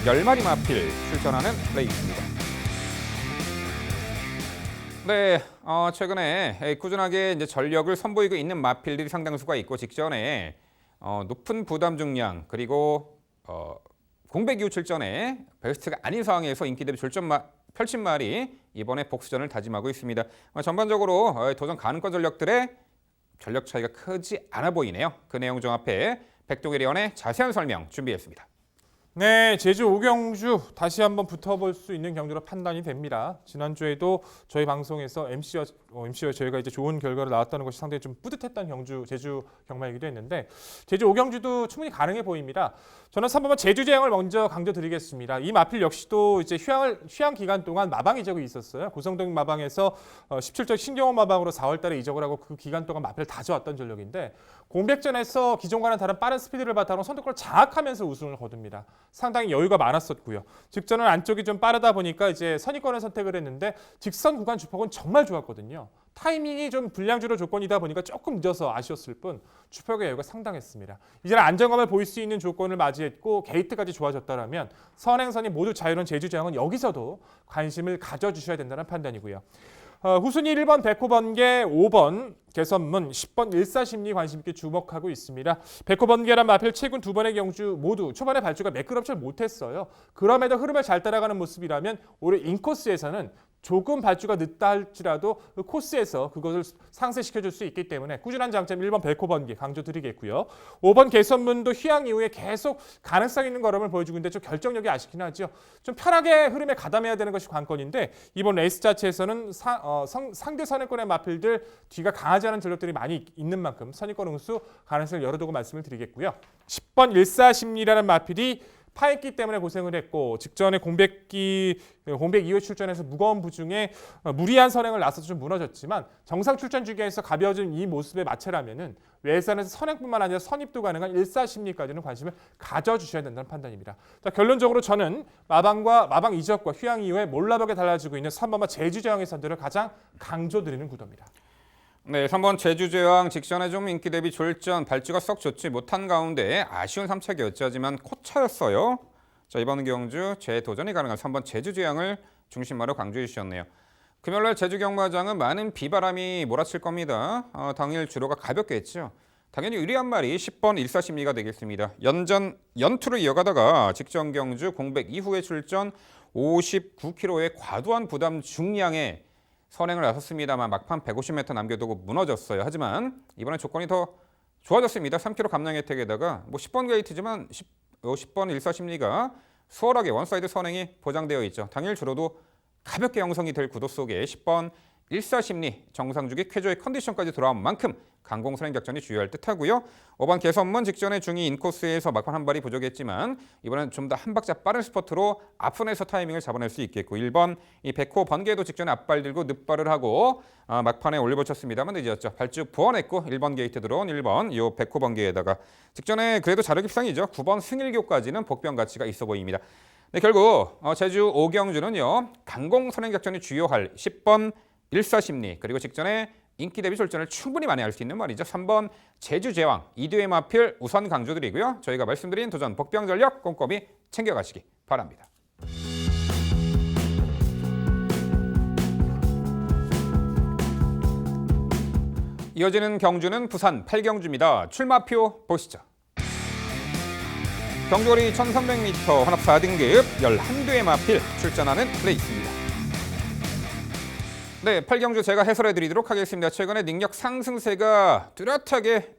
10마리 마필 출전하는 레이스입니다. 네, 최근에 꾸준하게 이제 전력을 선보이고 있는 마필들이 상당수가 있고 직전에 높은 부담 중량 그리고 공백 이후 출전에 베스트가 아닌 상황에서 인기 대비 졸전 펼친 말이 이번에 복수전을 다짐하고 있습니다. 전반적으로 도전 가능권 전력들의 전력 차이가 크지 않아 보이네요. 그 내용 종합해 백동일위원의 자세한 설명 준비했습니다.
네, 제주 오경주 다시 한번 붙어볼 수 있는 경주로 판단이 됩니다. 지난주에도 저희 방송에서 MC와 저희가 이제 좋은 결과를 나왔다는 것이 상당히 좀 뿌듯했던 경주 제주 경마이기도 했는데 제주 오경주도 충분히 가능해 보입니다. 저는 3번만 제주제형을 먼저 강조드리겠습니다. 이 마필 역시도 이제 휴양 기간 동안 마방 이적이 있었어요. 고성동 마방에서 17절 신경원 마방으로 4월달에 이적을 하고 그 기간 동안 마필을 다져왔던 전력인데 공백전에서 기존과는 다른 빠른 스피드를 바탕으로 선두권을 장악하면서 우승을 거둡니다. 상당히 여유가 많았었고요. 직전은 안쪽이 좀 빠르다 보니까 이제 선의권을 선택을 했는데 직선 구간 주폭은 정말 좋았거든요. 타이밍이 좀 불량주로 조건이다 보니까 조금 늦어서 아쉬웠을 뿐 주폭의 여유가 상당했습니다. 이제는 안정감을 보일 수 있는 조건을 맞이했고 게이트까지 좋아졌다면 선행선이 모두 자유로운 제주제왕은 여기서도 관심을 가져주셔야 된다는 판단이고요. 후순위 1번 백호번개, 5번 개선문, 10번 일사심리 관심 있게 주목하고 있습니다. 백호번개란 마필 최근 두 번의 경주 모두 초반에 발주가 매끄럽지 못했어요. 그럼에도 흐름을 잘 따라가는 모습이라면 올해 인코스에서는 조금 발주가 늦다 할지라도 그 코스에서 그것을 상쇄시켜줄 수 있기 때문에 꾸준한 장점 1번 백호번개 강조드리겠고요. 5번 개선문도 휴양 이후에 계속 가능성 있는 걸음을 보여주고 있는데 좀 결정력이 아쉽긴 하죠. 좀 편하게 흐름에 가담해야 되는 것이 관건인데 이번 레이스 자체에서는 상대 선행권의 마필들 뒤가 강하지 않은 전력들이 많이 있는 만큼 선행권 응수 가능성을 열어두고 말씀을 드리겠고요. 10번 일사심리라는 마필이 파했기 때문에 고생을 했고 직전에 공백 이후에 출전해서 무거운 부중에 무리한 선행을 나서서 좀 무너졌지만 정상 출전 주기에서 가벼워진 이 모습에 마찰하면은 외산에서 선행뿐만 아니라 선입도 가능한 일사심리까지는 관심을 가져주셔야 된다는 판단입니다. 자, 결론적으로 저는 마방 이적과 휴양 이후에 몰라보게 달라지고 있는 3번과 제주제왕의 선두를 가장 강조드리는 구도입니다.
네, 3번 제주제왕 직전에 좀 인기 대비 졸전 발주가 썩 좋지 못한 가운데 아쉬운 3착이었죠. 하지만 코차였어요. 자, 이번 경주 재도전이 가능한 3번 제주제왕을 중심으로 강조해 주셨네요. 금요일날 제주 경마장은 많은 비바람이 몰아칠 겁니다. 당일 주로가 가볍겠죠. 당연히 유리한 말이 10번 일사심리가 되겠습니다. 연투를 이어가다가 직전 경주 공백 이후에 출전 59kg의 과도한 부담 중량에 선행을 나섰습니다만 막판 150m 남겨두고 무너졌어요. 하지만 이번에 조건이 더 좋아졌습니다. 3kg 감량 혜택에다가 10번 게이트지만 10번 일사심리가 수월하게 원사이드 선행이 보장되어 있죠. 당일 주로도 가볍게 형성이 될 구도 속에 10번 일사심리 정상주기 쾌조의 컨디션까지 돌아온 만큼 강공선행 작전이 주요할 듯하고요. 5번 개선문 직전에 중위 인코스에서 막판 한 발이 부족했지만 이번엔 좀 더 한 박자 빠른 스퍼트로 앞선에서 타이밍을 잡아낼 수 있겠고 1번 이 백호 번개도 직전에 앞발 들고 늑발을 하고 막판에 올려붙였습니다만 늦었죠. 발주 부원했고 1번 게이트 들어온 1번 이 백호 번개에다가 직전에 그래도 자력 입상이죠. 9번 승일교까지는 복병 가치가 있어 보입니다. 네, 결국 제주 5경주는요. 강공선행 작전이 주요할 10번 일사심리 그리고 직전에 인기 대비 졸전을 충분히 만회할 수 있는 말이죠. 3번 제주제왕 이두의 마필 우선 강조드리고요. 저희가 말씀드린 도전 복병 전력 꼼꼼히 챙겨가시기 바랍니다. 이어지는 경주는 부산 8경주입니다. 출마표 보시죠. 경주거리 1300m 혼합 4등급 11대의 마필 출전하는 레이스입니다. 네, 8경주 제가 해설해 드리도록 하겠습니다. 최근에 능력 상승세가 뚜렷하게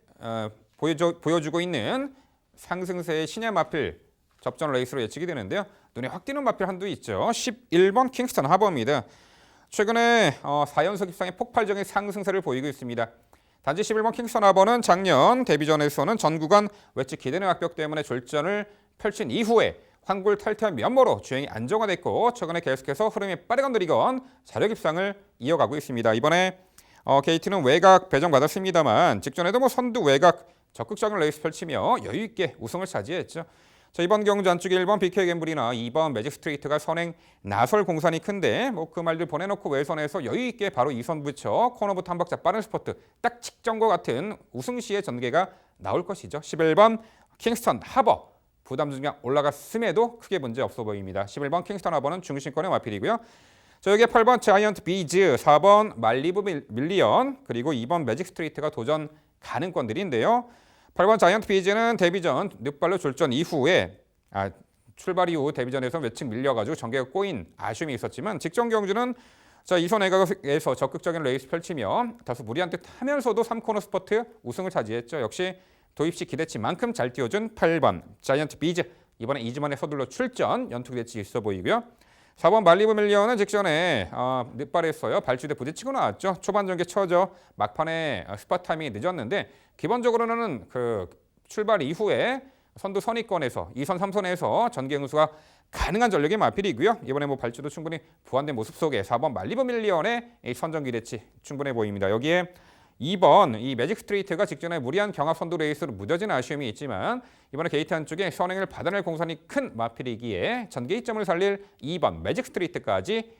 보여주고 있는 상승세의 신의 마필 접전 레이스로 예측이 되는데요. 눈에 확 띄는 마필 한두 있죠. 11번 킹스턴 하버입니다. 최근에 4연속 입상의 폭발적인 상승세를 보이고 있습니다. 단지 11번 킹스턴 하버는 작년 데뷔전에서는 전 구간 외측 기대는 악벽 때문에 졸전을 펼친 이후에 황골 탈퇴한 면모로 주행이 안정화됐고 최근에 계속해서 흐름이 빠르건 느리건 자력 입상을 이어가고 있습니다. 이번에 게이트는 외곽 배정받았습니다만 직전에도 선두 외곽 적극적인 레이스 펼치며 여유 있게 우승을 차지했죠. 자, 이번 경주 안쪽에 1번 BK 갬블이나 2번 매직 스트레이트가 선행 나설 공산이 큰데 그 말들 보내놓고 외선에서 여유 있게 바로 2선 붙여 코너부터 한 박자 빠른 스퍼트 딱 직전과 같은 우승 시의 전개가 나올 것이죠. 11번 킹스턴 하버 부담 중량 올라갔음에도 크게 문제 없어 보입니다. 11번 킹스턴 하버는 중심권의 마필이고요. 자, 여기에 8번 자이언트 비즈, 4번 말리브 밀리언, 그리고 2번 매직 스트리트가 도전 가능권들인데요. 8번 자이언트 비즈는 데뷔전 늑발로 졸전 이후에 출발 이후 데뷔전에서 외측 밀려가지고 전개가 꼬인 아쉬움이 있었지만 직전 경주는 이선 외곽에서 적극적인 레이스 펼치며 다소 무리한 듯 하면서도 3코너 스퍼트 우승을 차지했죠. 역시 도입시 기대치만큼 잘 띄워준 8번 자이언트 비즈 이번에 2주만에 서둘러 출전 연투 기대치 있어 보이고요. 4번 말리브 밀리언은 직전에 늑발했어요. 발주대 부딪히고 나왔죠. 초반 전개 쳐져 막판에 스팟 타이밍이 늦었는데 기본적으로는 그 출발 이후에 선두 선위권에서 2선 3선에서 전개 응수가 가능한 전력의 마필이고요. 이번에 발주도 충분히 보완된 모습 속에 4번 말리브 밀리언의 선전 기대치 충분해 보입니다. 여기에 2번 이 매직 스트레이트가 직전에 무리한 경합 선두 레이스로 무뎌진 아쉬움이 있지만 이번에 게이트 한쪽에 선행을 받아낼 공산이 큰 마필이기에 전개 이점을 살릴 2번 매직 스트레이트까지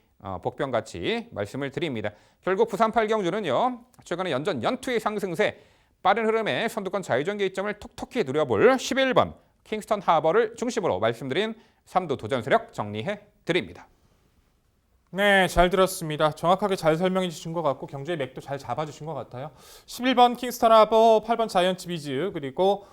복병같이 말씀을 드립니다. 결국 부산 8경주는요. 최근에 연투의 상승세 빠른 흐름에 선두권 자유전개 이점을 톡톡히 누려볼 11번 킹스턴 하버를 중심으로 말씀드린 3두 도전 세력 정리해 드립니다.
네, 잘 들었습니다. 정확하게 잘 설명해 주신 것 같고 경제의 맥도 잘 잡아주신 것 같아요. 11번 킹스턴 하버, 8번 자이언츠 비즈, 그리고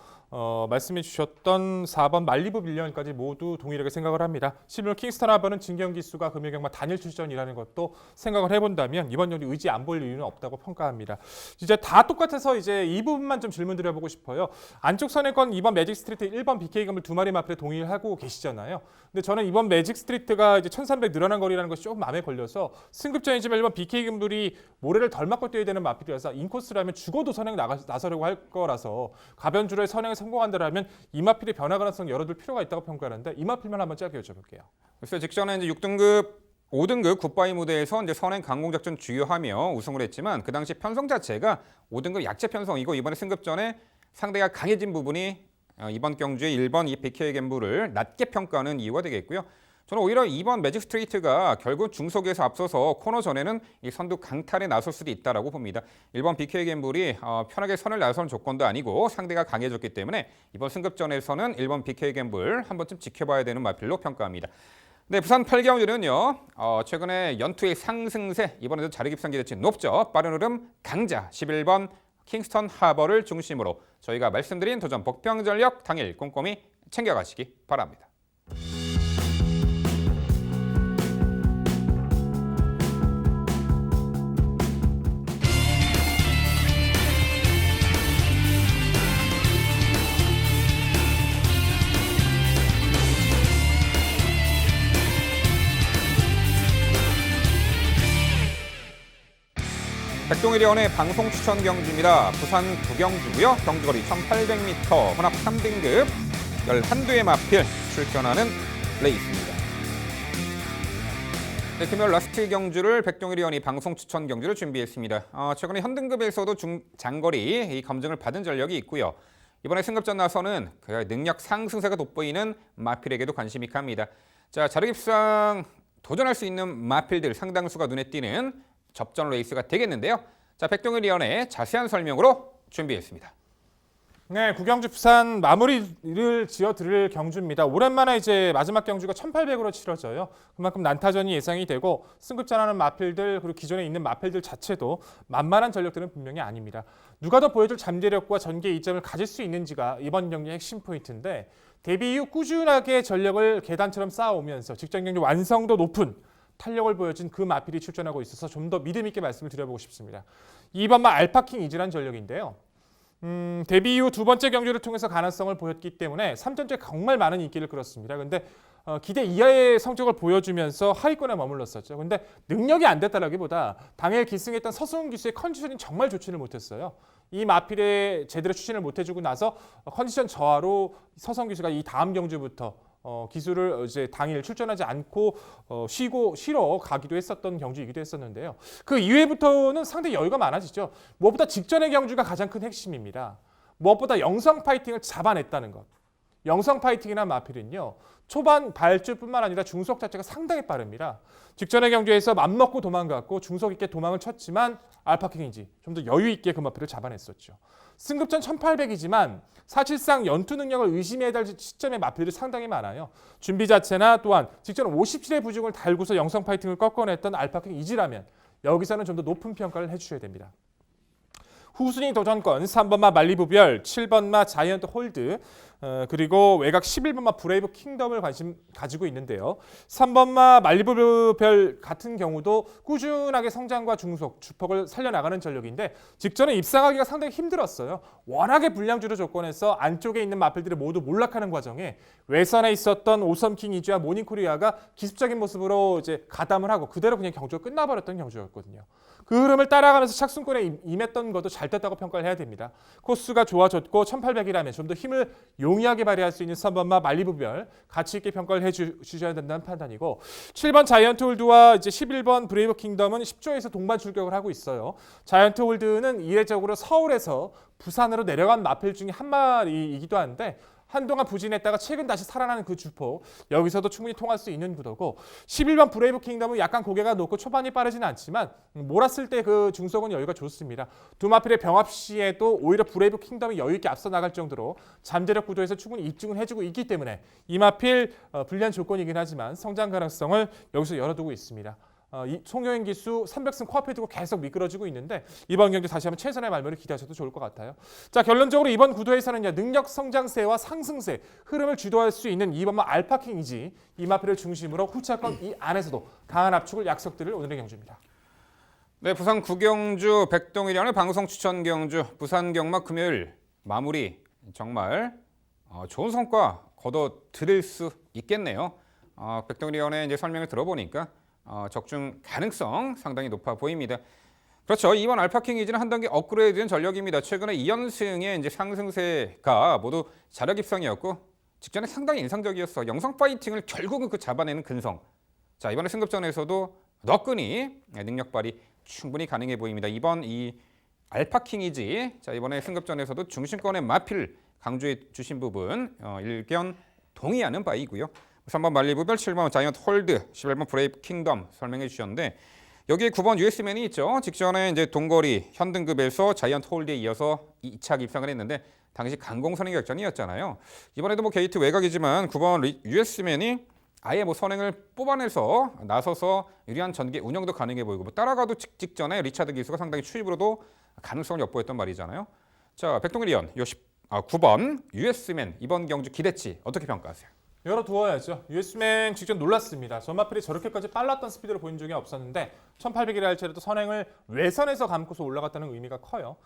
말씀해 주셨던 4번 말리부 빌리언까지 모두 동일하게 생각을 합니다. 실물 킹스턴 하버는 진경기 수가 금요경마 단일 출전이라는 것도 생각을 해본다면 이번 경기 의지 안 볼 이유는 없다고 평가합니다. 이제 다 똑같아서 이제 이 부분만 좀 질문 드려보고 싶어요. 안쪽 선에건 이번 매직 스트리트 1번 BK 금을 두 마리 마필에 동일하고 계시잖아요. 근데 저는 이번 매직 스트리트가 이제 1300 늘어난 거리라는 것이 조금 마음에 걸려서 승급전이지만 1번 BK 금들이 모래를 덜 맞고 뛰어야 되는 마필이라서 인코스라면 죽어도 선행 나서려고 할 거라서 가변주로의 선행에 성공한다라면 이마필의 변화 가능성 열어둘 필요가 있다고 평가하는데 이마필만 한번 짧게 여쭤볼게요.
글쎄 직전에 이제 6등급 5등급 굿바이 무대에서 이제 선행 강공 작전 주요하며 우승을 했지만 그 당시 편성 자체가 5등급 약체 편성이고 이번에 승급전에 상대가 강해진 부분이 이번 경주의 1번 이 BK 갬블을 낮게 평가하는 이유가 되겠고요. 저는 오히려 2번 매직 스트레이트가 결국 중속에서 앞서서 코너 전에는 이 선두 강탈에 나설 수도 있다라고 봅니다. 1번 BK 갬블이 편하게 선을 나서는 조건도 아니고 상대가 강해졌기 때문에 이번 승급전에서는 1번 BK 갬블 한 번쯤 지켜봐야 되는 마필로 평가합니다. 네, 부산 8경주는요. 최근에 연투의 상승세, 이번에도 자리 급상 기대치 높죠. 빠른 흐름 강자 11번 킹스턴 하버를 중심으로 저희가 말씀드린 도전 복평 전력 당일 꼼꼼히 챙겨가시기 바랍니다. 백동일위원회 방송 추천 경주입니다. 부산 구경주고요. 경주거리 1800m, 혼합 3등급 11두의 마필 출전하는 레이스입니다. 네, 금요일 라스트 경주를 백동일위원이 방송 추천 경주를 준비했습니다. 최근에 현등급에서도 중장거리 이 검증을 받은 전력이 있고요. 이번에 승급전 나서는 그 능력 상승세가 돋보이는 마필에게도 관심이 갑니다. 자, 자리급상 도전할 수 있는 마필들 상당수가 눈에 띄는 접전 레이스가 되겠는데요. 자, 백동일위원회 자세한 설명으로 준비했습니다.
네, 구경주 부산 마무리를 지어 드릴 경주입니다. 오랜만에 이제 마지막 경주가 1800으로 치러져요. 그만큼 난타전이 예상이 되고 승급전하는 마필들 그리고 기존에 있는 마필들 자체도 만만한 전력들은 분명히 아닙니다. 누가 더 보여줄 잠재력과 전개 이점을 가질 수 있는지가 이번 경기의 핵심 포인트인데 데뷔 이후 꾸준하게 전력을 계단처럼 쌓아오면서 직전 경기 완성도 높은 탄력을 보여준 그 마필이 출전하고 있어서 좀 더 믿음 있게 말씀을 드려보고 싶습니다. 2번 마 알파킹 이즈란 전력인데요. 데뷔 이후 두 번째 경주를 통해서 가능성을 보였기 때문에 3전째 정말 많은 인기를 끌었습니다. 근데 기대 이하의 성적을 보여주면서 하위권에 머물렀었죠. 근데 능력이 안 됐다라기보다 당일 기승했던 서승훈 기수의 컨디션이 정말 좋지를 못했어요. 이 마필에 제대로 추진을 못해주고 나서 컨디션 저하로 서승훈 기수가 이 다음 경주부터 기수를 이제 당일 출전하지 않고 쉬러 가기도 했었던 경주이기도 했었는데요. 그 이후부터는 상당히 여유가 많아지죠. 무엇보다 직전의 경주가 가장 큰 핵심입니다. 무엇보다 영성 파이팅을 잡아냈다는 것. 영성 파이팅이나 마필은요. 초반 발주뿐만 아니라 중속 자체가 상당히 빠릅니다. 직전의 경주에서 맘먹고 도망갔고 중속 있게 도망을 쳤지만 알파킹인지 좀 더 여유 있게 그 마필을 잡아냈었죠. 승급전 1800이지만 사실상 연투 능력을 의심해야 될 시점의 마필들이 상당히 많아요. 준비 자체나 또한 직전 57의 부중을 달고서 영성 파이팅을 꺾어냈던 알파킹 이지라면 여기서는 좀 더 높은 평가를 해주셔야 됩니다. 후순위 도전권 3번마 말리부별, 7번마 자이언트 홀드, 그리고 외곽 11번마 브레이브 킹덤을 관심 가지고 있는데요. 3번마 말리부별 같은 경우도 꾸준하게 성장과 중속, 주폭을 살려나가는 전력인데 직전에 입상하기가 상당히 힘들었어요. 워낙에 불량주로 조건에서 안쪽에 있는 마필들이 모두 몰락하는 과정에 외선에 있었던 오섬킹 이주와 모닝코리아가 기습적인 모습으로 이제 가담을 하고 그대로 그냥 경주가 끝나버렸던 경주였거든요. 그 흐름을 따라가면서 착순권에 임했던 것도 잘 됐다고 평가를 해야 됩니다. 코스가 좋아졌고 1800이라면 좀 더 힘을 용이하게 발휘할 수 있는 3번마 말리부별 가치 있게 평가를 해주셔야 된다는 판단이고 7번 자이언트 홀드와 이제 11번 브레이브 킹덤은 10조에서 동반 출격을 하고 있어요. 자이언트 홀드는 이례적으로 서울에서 부산으로 내려간 마필 중에 한 마리이기도 한데 한동안 부진했다가 최근 다시 살아나는 그 주포 여기서도 충분히 통할 수 있는 구도고 11번 브레이브 킹덤은 약간 고개가 높고 초반이 빠르지는 않지만 몰았을 때 그 중속은 여유가 좋습니다. 두 마필의 병합 시에도 오히려 브레이브 킹덤이 여유 있게 앞서 나갈 정도로 잠재력 구도에서 충분히 입증을 해주고 있기 때문에 이 마필 불리한 조건이긴 하지만 성장 가능성을 여기서 열어두고 있습니다. 송효인 기수 300승 코앞에 두고 계속 미끄러지고 있는데 이번 경기 다시 한번 최선의 말미를 기대하셔도 좋을 것 같아요. 자, 결론적으로 이번 구도에서는요. 능력 성장세와 상승세 흐름을 주도할 수 있는 2번마 알파킹이지 이 마필을 중심으로 후차권 이 안에서도 강한 압축을 약속드릴 오늘의 경주입니다.
네, 부산 구경주 백동일현의 방송 추천 경주 부산 경마 금요일 마무리 정말 좋은 성과 거둬 드릴 수 있겠네요. 백동일현의 이제 설명을 들어보니까 적중 가능성 상당히 높아 보입니다. 그렇죠. 이번 알파킹 이즈는 한 단계 업그레이드된 전력입니다. 최근에 2연승의 이제 상승세가 모두 자력 입성이었고 직전에 상당히 인상적이었어. 영성 파이팅을 결국은 그 잡아내는 근성. 자, 이번에 승급전에서도 너끈히 능력 발휘 충분히 가능해 보입니다. 이번 이 알파킹이지 자 이번에 승급전에서도 중심권의 마필 강조해 주신 부분 일견 동의하는 바이고요. 3번 말리부별, 7번 자이언트 홀드, 11번 브레이브 킹덤 설명해 주셨는데 여기에 9번 US맨이 있죠. 직전에 이제 동거리 현등급에서 자이언트 홀드에 이어서 2차 입상을 했는데 당시 강공선행 격전이었잖아요. 이번에도 뭐 게이트 외곽이지만 9번 US맨이 아예 뭐 선행을 뽑아내서 나서서 유리한 전개 운영도 가능해 보이고 뭐 따라가도 직전에 리차드 기수가 상당히 추입으로도 가능성을 엿보였던 말이잖아요. 자, 백동일이언 9번 US맨 이번 경주 기대치 어떻게 평가하세요?
열어두어야죠. US맨 직전 놀랐습니다. 전마필이 저렇게까지 빨랐던 스피드를 보인 적이 없었는데 1800이라 할지라도 선행을 외선에서 감고서 올라갔다는 의미가 커요.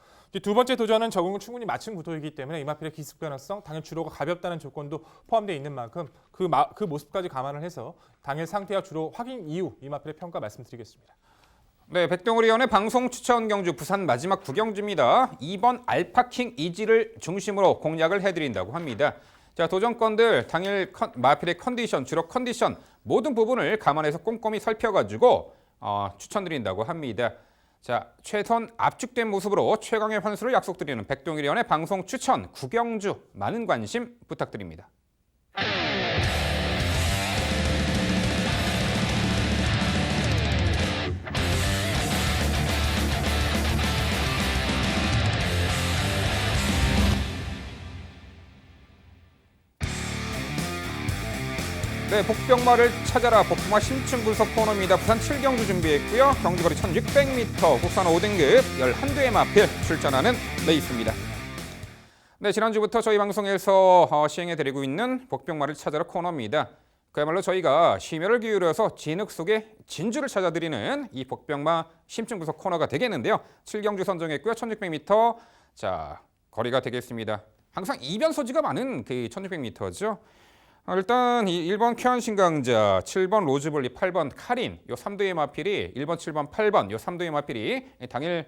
두 번째 도전은 적응을 충분히 마친 구도이기 때문에 이 마필의 기습 가능성, 당일 주로가 가볍다는 조건도 포함되어 있는 만큼 그 모습까지 감안을 해서 당일 상태와 주로 확인 이후 이 마필의 평가 말씀드리겠습니다.
네, 백동의원의 방송 추천 경주 부산 마지막 9경주입니다. 2번 알파킹 이지를 중심으로 공략을 해드린다고 합니다. 자, 도전권들 당일 마필의 컨디션, 주력 컨디션 모든 부분을 감안해서 꼼꼼히 살펴가지고 추천드린다고 합니다. 자, 최선 압축된 모습으로 최강의 환수를 약속드리는 백동일위원의 방송 추천 9경주 많은 관심 부탁드립니다. 네, 복병마를 찾아라 복병마 심층 분석 코너입니다. 부산 7경주 준비했고요. 경주거리 1600m, 국산 5등급 11대의 마필 출전하는 레이스입니다. 네, 지난주부터 저희 방송에서 시행해드리고 있는 복병마를 찾아라 코너입니다. 그야말로 저희가 심혈을 기울여서 진흙 속의 진주를 찾아드리는 이 복병마 심층 분석 코너가 되겠는데요. 7경주 선정했고요. 1600m, 자, 거리가 되겠습니다. 항상 이변 소지가 많은 그 1600m죠. 일단 1번 쾌한신강자, 7번 로즈블리, 8번 카린 요 3도의 마필이 1번, 7번, 8번 요 3도의 마필이 당일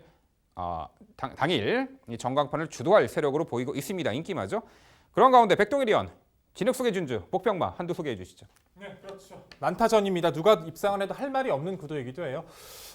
이 전광판을 주도할 세력으로 보이고 있습니다. 인기마죠. 그런 가운데 백동일위원 진흙 속의 진주 복병마 한두 소개해 주시죠.
네, 그렇죠. 난타전입니다. 누가 입상을 해도 할 말이 없는 구도이기도 해요.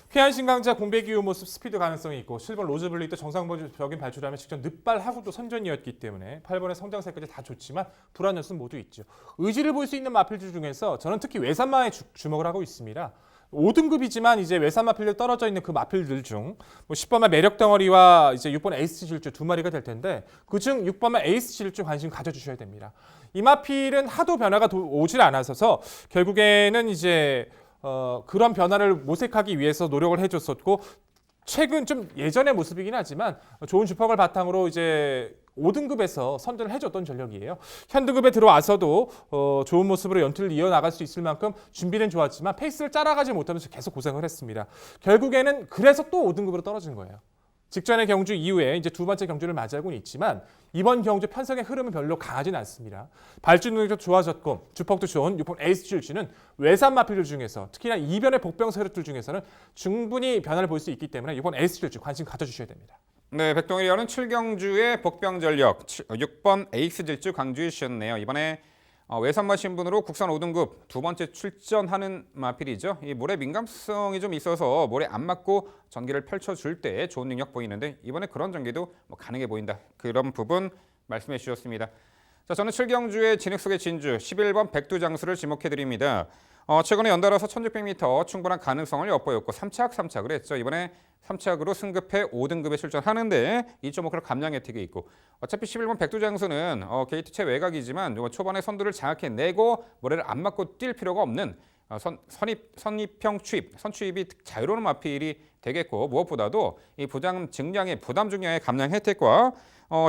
쾌한신강자 공백 이후 모습 스피드 가능성이 있고 7번 로즈블리도 정상적인 발출하면 직접 늑발하고도 선전이었기 때문에 8번의 성장세까지 다 좋지만 불안 요소는 모두 있죠. 의지를 볼 수 있는 마필들 중에서 저는 특히 외산마에 주목을 하고 있습니다. 5등급이지만 이제 외산 마필들 떨어져 있는 그 마필들 중 10번의 매력 덩어리와 이제 6번 에이스 질주 두 마리가 될 텐데 그중 6번의 에이스 질주 관심 가져주셔야 됩니다. 이 마필은 하도 변화가 오질 않아서 결국에는 이제 그런 변화를 모색하기 위해서 노력을 해줬었고 최근 좀 예전의 모습이긴 하지만 좋은 주먹을 바탕으로 이제 5등급에서 선전을 해줬던 전력이에요. 현등급에 들어와서도 좋은 모습으로 연투를 이어나갈 수 있을 만큼 준비는 좋았지만 페이스를 따라가지 못하면서 계속 고생을 했습니다. 결국에는 그래서 또 5등급으로 떨어진 거예요. 직전의 경주 이후에 이제 두 번째 경주를 맞이하고는 있지만 이번 경주 편성의 흐름은 별로 강하진 않습니다. 발주 능력도 좋아졌고 주폭도 좋은 6번 에이스 질주는 외산 마필들 중에서 특히나 이변의 복병 세력들 중에서는 충분히 변화를 볼 수 있기 때문에 6번 에이스 질주 관심 가져주셔야 됩니다.
네, 백동일위원은 7경주의 복병 전력 6번 에이스 질주 강조해 주셨네요. 이번에 외산마 신분으로 국산 5등급 두 번째 출전하는 마필이죠. 이 모래 민감성이 좀 있어서 모래 안 맞고 전개를 펼쳐줄 때 좋은 능력 보이는데 이번에 그런 전개도 가능해 보인다. 그런 부분 말씀해 주셨습니다. 자, 저는 7경주의 진흙 속의 진주 11번 백두장수를 지목해드립니다. 최근에 연달아서 1600m 충분한 가능성을 엿보였고 3착을 했죠. 이번에 3착으로 승급해 5등급에 출전하는데 2.5km 감량 혜택이 있고 어차피 11번 백두장수는 게이트 최외곽이지만 초반에 선두를 장악해내고 모래를 안 맞고 뛸 필요가 없는 선입형 추입, 선추입이 자유로운 마필이 되겠고 무엇보다도 이 부장 증량의 부담 중량의 감량 혜택과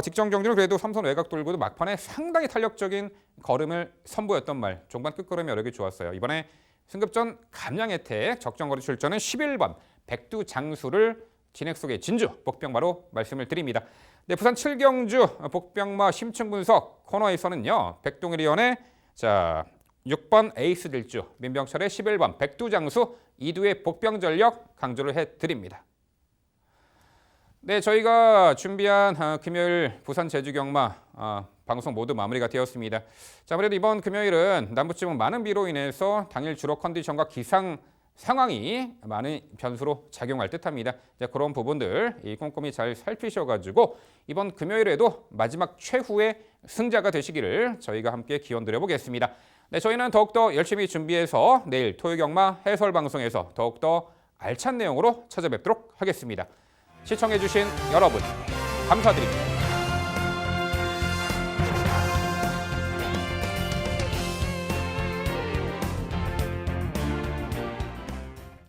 직전 경주는 그래도 삼선 외곽 돌고도 막판에 상당히 탄력적인 걸음을 선보였던 말 종반 끝걸음이 여력이 좋았어요. 이번에 승급전 감량 혜택 적정거리 출전은 11번 백두 장수를 진액 속의 진주 복병마로 말씀을 드립니다. 네, 부산 7경주 복병마 심층 분석 코너에서는요. 백동일위원의 6번 에이스 들주 민병철의 11번 백두장수 이두의 복병 전력 강조를 해드립니다. 네, 저희가 준비한 금요일 부산 제주경마 방송 모두 마무리가 되었습니다. 자, 아무래도 이번 금요일은 남부지방 많은 비로 인해서 당일 주로 컨디션과 기상 상황이 많은 변수로 작용할 듯합니다. 그런 부분들 꼼꼼히 잘 살피셔가지고 이번 금요일에도 마지막 최후의 승자가 되시기를 저희가 함께 기원 드려보겠습니다. 네, 저희는 더욱더 열심히 준비해서 내일 토요경마 해설 방송에서 더욱더 알찬 내용으로 찾아뵙도록 하겠습니다. 시청해주신 여러분 감사드립니다.